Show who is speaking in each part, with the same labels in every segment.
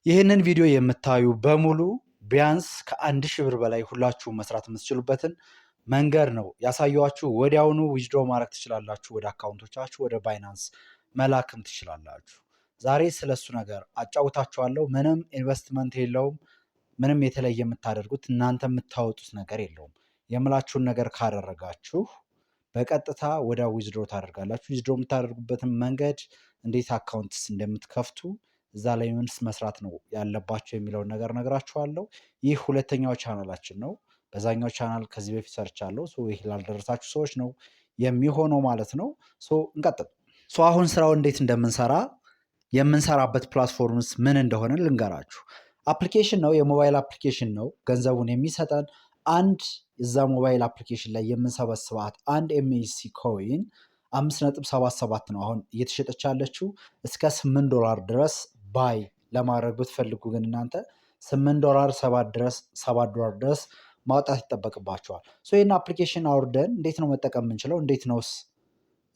Speaker 1: ይህንን ቪዲዮ የምታዩ በሙሉ ቢያንስ ከ1000 ብር በላይ ሁላችሁ መስራት የምትችሉበትን መንገድ ነው ያሳየኋችሁ። ወዲያውኑ ዊዝድሮ ማድረግ ትችላላችሁ። ወደ አካውንቶቻችሁ ወደ ባይናንስ መላክም ትችላላችሁ። ዛሬ ስለሱ ነገር አጫውታችኋለሁ። ምንም ኢንቨስትመንት የለውም። ምንም የተለየ የምታደርጉት እናንተ የምታወጡት ነገር የለውም። የምላችሁን ነገር ካደረጋችሁ በቀጥታ ወደ ዊዝድሮ ታደርጋላችሁ። ዊዝድሮ የምታደርጉበትን መንገድ እንዴት አካውንትስ እንደምትከፍቱ እዛ ላይ ምንስ መስራት ነው ያለባቸው የሚለውን ነገር ነግራችኋለሁ። ይህ ሁለተኛው ቻናላችን ነው። በዛኛው ቻናል ከዚህ በፊት ሰርቻለሁ። ይህ ላልደረሳችሁ ሰዎች ነው የሚሆነው ማለት ነው። እንቀጥል። አሁን ስራው እንዴት እንደምንሰራ የምንሰራበት ፕላትፎርምስ ምን እንደሆነ ልንገራችሁ። አፕሊኬሽን ነው፣ የሞባይል አፕሊኬሽን ነው። ገንዘቡን የሚሰጠን አንድ እዛ ሞባይል አፕሊኬሽን ላይ የምንሰበስባት አንድ ኤምኤሲ ኮይን 5.77 ነው አሁን እየተሸጠች ያለችው። እስከ $8 ድረስ ባይ ለማድረግ ብትፈልጉ ግን እናንተ $8 $7 ድረስ ማውጣት ይጠበቅባቸዋል። ይህን አፕሊኬሽን አውርደን እንዴት ነው መጠቀም የምንችለው፣ እንዴት ነውስ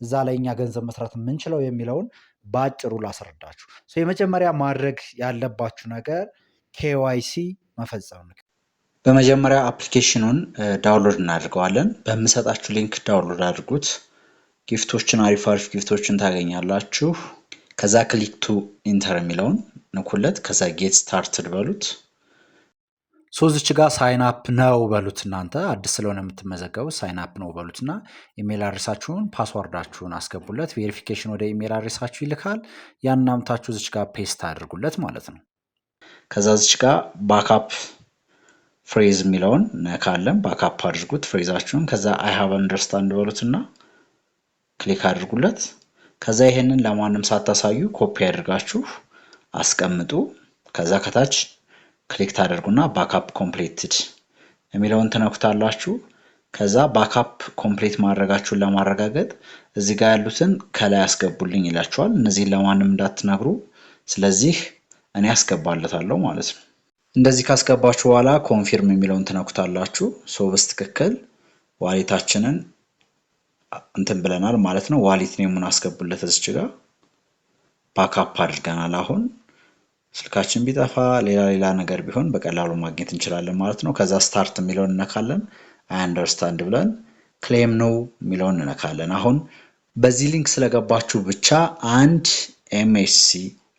Speaker 1: እዛ ላይ እኛ ገንዘብ መስራት የምንችለው የሚለውን በአጭሩ ላስረዳችሁ። የመጀመሪያ ማድረግ ያለባችሁ ነገር KYC መፈጸም ነው። በመጀመሪያ አፕሊኬሽኑን ዳውንሎድ እናድርገዋለን። በምሰጣችሁ ሊንክ ዳውንሎድ አድርጉት። ጊፍቶችን አሪፍ ጊፍቶችን ታገኛላችሁ። ከዛ ክሊክ ቱ ኢንተር የሚለውን ንኩለት። ከዛ ጌት ስታርትድ በሉት። እዚች ጋር ሳይን አፕ ነው በሉት። እናንተ አዲስ ስለሆነ የምትመዘገቡት ሳይን አፕ ነው በሉትና ኢሜል አድሬሳችሁን ፓስወርዳችሁን አስገቡለት። ቬሪፊኬሽን ወደ ኢሜል አድሬሳችሁ ይልካል። ያን አምታችሁ እዚች ጋር ፔስት አድርጉለት ማለት ነው። ከዛ እዚች ጋር ባክአፕ ፍሬዝ የሚለውን ነካለን። ባክአፕ አድርጉት ፍሬዛችሁን። ከዛ አይ ሃቭ አንደርስታንድ በሉትና ክሊክ አድርጉለት። ከዛ ይሄንን ለማንም ሳታሳዩ ኮፒ አድርጋችሁ አስቀምጡ። ከዛ ከታች ክሊክ ታደርጉና ባክአፕ ኮምፕሊትድ የሚለውን ትነኩታላችሁ። ከዛ ባክአፕ ኮምፕሊት ማድረጋችሁን ለማረጋገጥ እዚህ ጋር ያሉትን ከላይ አስገቡልኝ ይላችኋል። እነዚህን ለማንም እንዳትነግሩ። ስለዚህ እኔ አስገባለታለሁ ማለት ነው። እንደዚህ ካስገባችሁ በኋላ ኮንፊርም የሚለውን ትነኩታላችሁ። በስትክክል ዋሌታችንን እንትን ብለናል ማለት ነው። ዋሌት ኔሙን አስገቡለት። እዚች ጋር ባክአፕ አድርገናል። አሁን ስልካችን ቢጠፋ ሌላ ነገር ቢሆን በቀላሉ ማግኘት እንችላለን ማለት ነው። ከዛ ስታርት የሚለውን እነካለን። አይ አንደርስታንድ ብለን ክሌም ነው የሚለውን እነካለን። አሁን በዚህ ሊንክ ስለገባችሁ ብቻ አንድ ኤምኤስሲ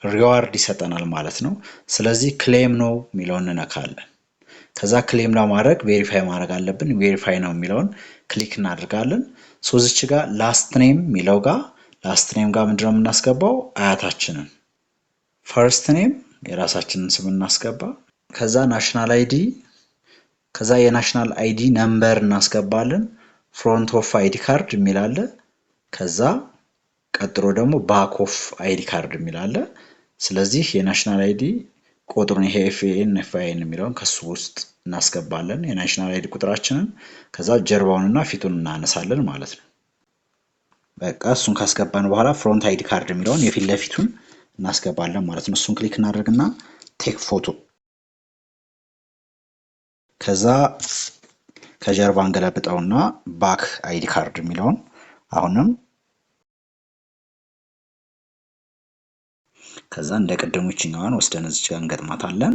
Speaker 1: ሪዋርድ ይሰጠናል ማለት ነው። ስለዚህ ክሌም ነው የሚለውን እነካለን። ከዛ ክሌም ለማድረግ ቬሪፋይ ማድረግ አለብን። ቬሪፋይ ነው የሚለውን ክሊክ እናደርጋለን። እዚች ጋር ላስት ኔም የሚለው ጋር ላስት ኔም ጋር ምንድነው የምናስገባው? አያታችንን። ፈርስት ኔም የራሳችንን ስም እናስገባ። ከዛ ናሽናል አይዲ፣ ከዛ የናሽናል አይዲ ነምበር እናስገባለን። ፍሮንት ኦፍ አይዲ ካርድ የሚል አለ። ከዛ ቀጥሎ ደግሞ ባክ ኦፍ አይዲ ካርድ የሚል አለ። ስለዚህ የናሽናል አይዲ ቁጥሩን ይሄ ኤፍኤን የሚለውን ከሱ ውስጥ እናስገባለን የናሽናል አይዲ ቁጥራችንን። ከዛ ጀርባውንና ፊቱን እናነሳለን ማለት ነው። በቃ እሱን ካስገባን በኋላ ፍሮንት አይዲ ካርድ የሚለውን የፊት ለፊቱን እናስገባለን ማለት ነው። እሱን ክሊክ እናደርግና ቴክ ፎቶ። ከዛ ከጀርባ እንገለብጠውና ባክ አይዲ ካርድ የሚለውን አሁንም ከዛ እንደ ቀደሙ ይችኛዋን ወስደን እዚህ ጋር እንገጥማታለን።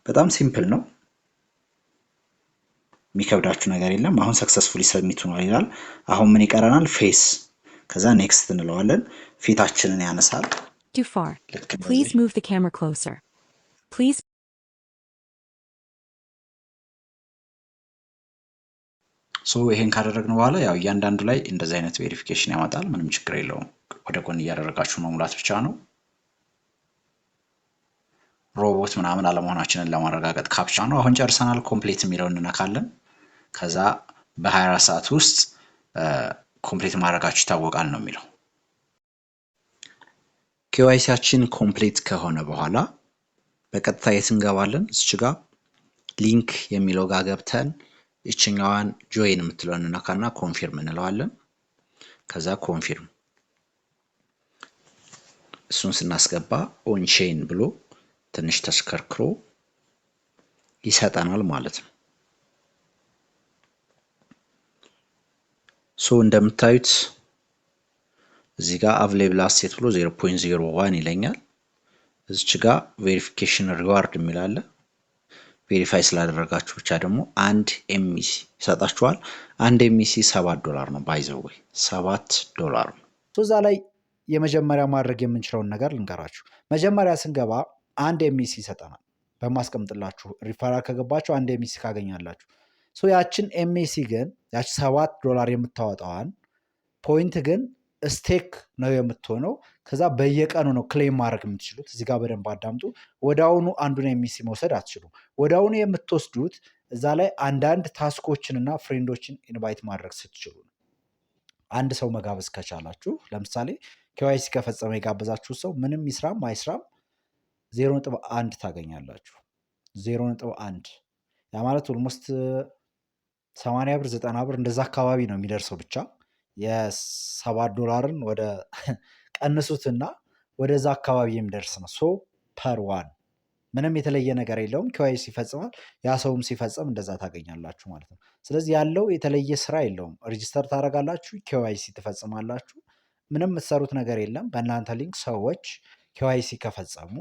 Speaker 1: በጣም ሲምፕል ነው። የሚከብዳችሁ ነገር የለም። አሁን ሰክሰስፉሊ ሰብሚት ሆኗል ይላል። አሁን ምን ይቀረናል? ፌስ። ከዛ ኔክስት እንለዋለን። ፊታችንን ያነሳል።
Speaker 2: Too far. Please move the camera closer. Please.
Speaker 1: ይሄን ካደረግን በኋላ ያው እያንዳንዱ ላይ እንደዚህ አይነት ቬሪፊኬሽን ያመጣል። ምንም ችግር የለውም። ወደ ጎን እያደረጋችሁ መሙላት ብቻ ነው። ሮቦት ምናምን አለመሆናችንን ለማረጋገጥ ካፕቻ ነው። አሁን ጨርሰናል። ኮምፕሊት የሚለውን እንነካለን። ከዛ በ24 ሰዓት ውስጥ ኮምፕሊት ማድረጋችሁ ይታወቃል ነው የሚለው። ኬዋይሲያችን ኮምፕሊት ከሆነ በኋላ በቀጥታ የት እንገባለን? እዚች ጋር ሊንክ የሚለው ጋር ገብተን ይችኛዋን ጆይን የምትለውን እንነካና ኮንፊርም እንለዋለን። ከዛ ኮንፊርም እሱን ስናስገባ ኦን ቼን ብሎ ትንሽ ተሽከርክሮ ይሰጠናል ማለት ነው። እንደምታዩት እዚህ ጋር አቬሌብል አሴት ብሎ 0.01 ይለኛል።
Speaker 3: እዚች ጋር ቬሪፊኬሽን ሪዋርድ የሚል አለ። ቬሪፋይ ስላደረጋችሁ ብቻ ደግሞ 1 ኤምሲ ይሰጣችኋል። 1 ኤምሲ $7 ነው። ባይዘው ወይ $7 ነው።
Speaker 1: እዛ ላይ የመጀመሪያ ማድረግ የምንችለውን ነገር ልንገራችሁ። መጀመሪያ ስንገባ 1 ኤምሲ ይሰጠናል። በማስቀምጥላችሁ ሪፈራል ከገባችሁ 1 ኤምሲ ካገኛላችሁ። ያችን ኤምሲ ግን ያቺ $7 የምታወጣዋን ፖይንት ግን ስቴክ ነው የምትሆነው። ከዛ በየቀኑ ነው ክሌም ማድረግ የምትችሉት። እዚህ ጋር በደንብ አዳምጡ። ወዳውኑ አንዱን ኤምሲ መውሰድ አትችሉ። ወዳውኑ የምትወስዱት እዛ ላይ አንዳንድ ታስኮችንና ፍሬንዶችን ኢንቫይት ማድረግ ስትችሉ ነው። አንድ ሰው መጋበዝ ከቻላችሁ፣ ለምሳሌ ኬዋይሲ ከፈጸመ የጋበዛችሁ ሰው ምንም ይስራም አይስራም 0.1 ታገኛላችሁ። 0.1 ያ ማለት ኦልሞስት 80 ብር 90 ብር እንደዛ አካባቢ ነው የሚደርሰው። ብቻ $7 ወደ ቀንሱትና ወደዛ አካባቢ የሚደርስ ነው። ፐር ዋን ምንም የተለየ ነገር የለውም። ኬዋይሲ ይፈጽማል፣ ያ ሰውም ሲፈጽም እንደዛ ታገኛላችሁ ማለት ነው። ስለዚህ ያለው የተለየ ስራ የለውም። ሬጂስተር ታደርጋላችሁ፣ ኬዋይሲ ትፈጽማላችሁ። ምንም የምትሰሩት ነገር የለም። በእናንተ ሊንክ ሰዎች ኬዋይሲ ከፈጸሙ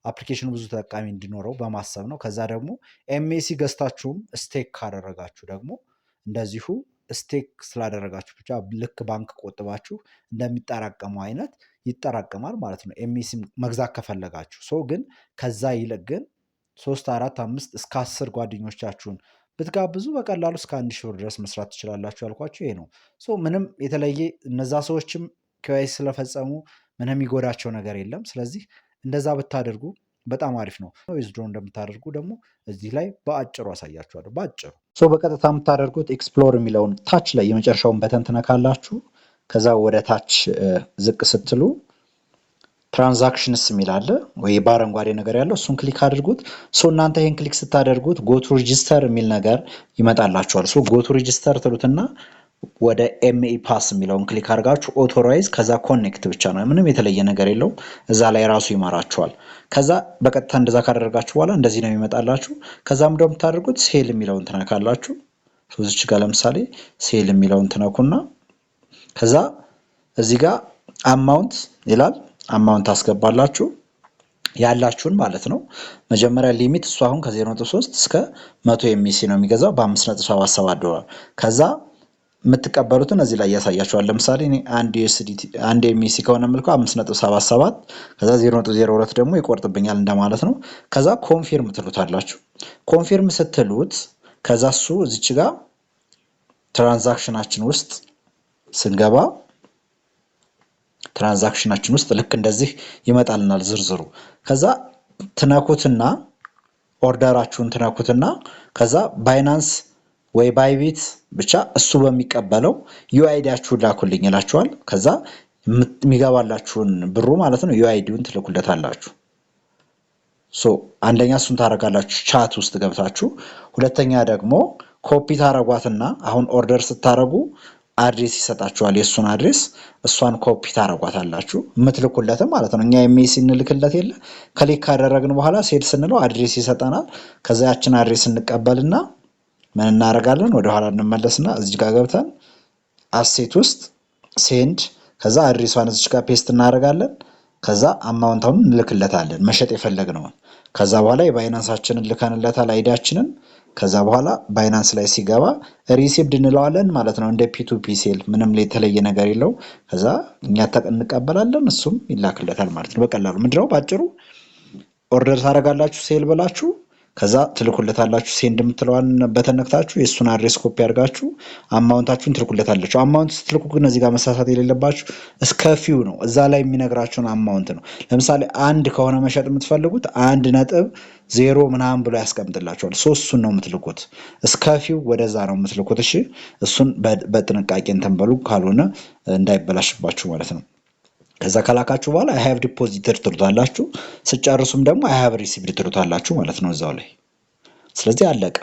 Speaker 1: አፕሊኬሽኑ ብዙ ተጠቃሚ እንዲኖረው በማሰብ ነው። ከዛ ደግሞ ኤምኤሲ ገዝታችሁም ስቴክ ካደረጋችሁ ደግሞ እንደዚሁ ስቴክ ስላደረጋችሁ ብቻ ልክ ባንክ ቆጥባችሁ እንደሚጠራቀመው አይነት ይጠራቀማል ማለት ነው። ኤምኤሲ መግዛት ከፈለጋችሁ ግን ከዛ ይልቅ ግን 3 4 5 እስከ 10 ጓደኞቻችሁን ብትጋብዙ በቀላሉ እስከ 1 ሺህ ብር ድረስ መስራት ትችላላችሁ። ያልኳችሁ ይሄ ነው። ምንም የተለየ እነዛ ሰዎችም ኬዋይሲ ስለፈጸሙ ምንም የሚጎዳቸው ነገር የለም። ስለዚህ እንደዛ ብታደርጉ በጣም አሪፍ ነው። ዊዝድሮ እንደምታደርጉ ደግሞ እዚህ ላይ በአጭሩ አሳያችኋለሁ። በአጭሩ በቀጥታ የምታደርጉት ኤክስፕሎር የሚለውን ታች ላይ የመጨረሻውን በተን ትነካላችሁ። ከዛ ወደ ታች ዝቅ ስትሉ ትራንዛክሽንስ የሚል አለ ወይ በአረንጓዴ ነገር ያለው እሱን ክሊክ አድርጉት። እናንተ ይህን ክሊክ ስታደርጉት ጎቱ ሬጂስተር የሚል ነገር ይመጣላችኋል። ጎቱ ሬጂስተር ትሉትና ወደ ኤምኢ ፓስ የሚለውን ክሊክ አድርጋችሁ ኦቶራይዝ ከዛ ኮኔክት ብቻ ነው። ምንም የተለየ ነገር የለውም። እዛ ላይ ራሱ ይመራችኋል። ከዛ በቀጥታ እንደዛ ካደረጋችሁ በኋላ እንደዚህ ነው የሚመጣላችሁ። ከዛም ደግሞ የምታደርጉት ሴል የሚለውን ትነካላችሁ። እዚች ጋር ለምሳሌ ሴል የሚለውን ትነኩና ከዛ እዚህ ጋር አማውንት ይላል። አማውንት ታስገባላችሁ ያላችሁን ማለት ነው። መጀመሪያ ሊሚት እሱ አሁን ከ0.3 እስከ 100 ኤምሲ ነው የሚገዛው $5.77። ከዛ የምትቀበሉትን እዚህ ላይ ያሳያችኋል። ለምሳሌ እኔ 1 USDT 1 ኤምሲ ከሆነ የምልከው 5.77 ከዛ 0.02 ደግሞ ይቆርጥብኛል እንደማለት ነው። ከዛ ኮንፊርም ትሉታላችሁ። ኮንፊርም ስትሉት ከዛ እሱ እዚች ጋር ትራንዛክሽናችን ውስጥ ስንገባ ትራንዛክሽናችን ውስጥ ልክ እንደዚህ ይመጣልናል ዝርዝሩ። ከዛ ትነኩትና ኦርደራችሁን ትነኩትና ከዛ ባይናንስ ወይ ባይቢት ብቻ እሱ በሚቀበለው ዩአይዲያችሁን ላኩልኝ ይላችኋል። ከዛ የሚገባላችሁን ብሩ ማለት ነው ዩአይዲውን ትልኩለታላችሁ። አንደኛ እሱን ታረጋላችሁ ቻት ውስጥ ገብታችሁ። ሁለተኛ ደግሞ ኮፒ ታረጓትና አሁን ኦርደር ስታረጉ አድሬስ ይሰጣችኋል። የእሱን አድሬስ እሷን ኮፒ ታረጓታላችሁ የምትልኩለትም ማለት ነው። እኛ ኤምኤሲ እንልክለት የለ ክሊክ ካደረግን በኋላ ሴድ ስንለው አድሬስ ይሰጠናል። ከዛ ያችን አድሬስ እንቀበልና ምን እናደርጋለን? ወደኋላ እንመለስና እዚህ ጋር ገብተን አሴት ውስጥ ሴንድ ከዛ አድሬሷን እዚህ ጋር ፔስት እናደርጋለን። ከዛ አማውንታውን እንልክለታለን መሸጥ የፈለግነውን። ከዛ በኋላ የባይናንሳችንን ልከንለታል አይዲያችንን። ከዛ በኋላ ባይናንስ ላይ ሲገባ ሪሲቭድ እንለዋለን ማለት ነው። እንደ ፒቱፒ ሴል ምንም የተለየ ነገር የለው። ከዛ እኛ እንቀበላለን እሱም ይላክለታል ማለት ነው። በቀላሉ ምንድነው ባጭሩ ኦርደር ታደርጋላችሁ ሴል ብላችሁ ከዛ ትልኩለታላችሁ። ሴንድ የምትለዋን በተነክታችሁ የእሱን አድሬስ ኮፒ አድርጋችሁ አማውንታችሁን ትልኩለታላችሁ። አማውንት ስትልኩ ግን እዚህ ጋር መሳሳት የሌለባችሁ እስከ ፊው ነው። እዛ ላይ የሚነግራችሁን አማውንት ነው። ለምሳሌ 1 ከሆነ መሸጥ የምትፈልጉት 1.0 ምናምን ብሎ ያስቀምጥላችኋል። እሱን ነው የምትልኩት። እስከ ፊው ወደዛ ነው የምትልኩት። እሺ እሱን በጥንቃቄ እንትን በሉ፣ ካልሆነ እንዳይበላሽባችሁ ማለት ነው። ከዛ ከላካችሁ በኋላ አይ ሃቭ ዲፖዚትድ ትሉታላችሁ። ስጨርሱም ደግሞ አይ ሃቭ ሪሲቭድ ትሉታላችሁ ማለት ነው እዛው ላይ። ስለዚህ አለቀ።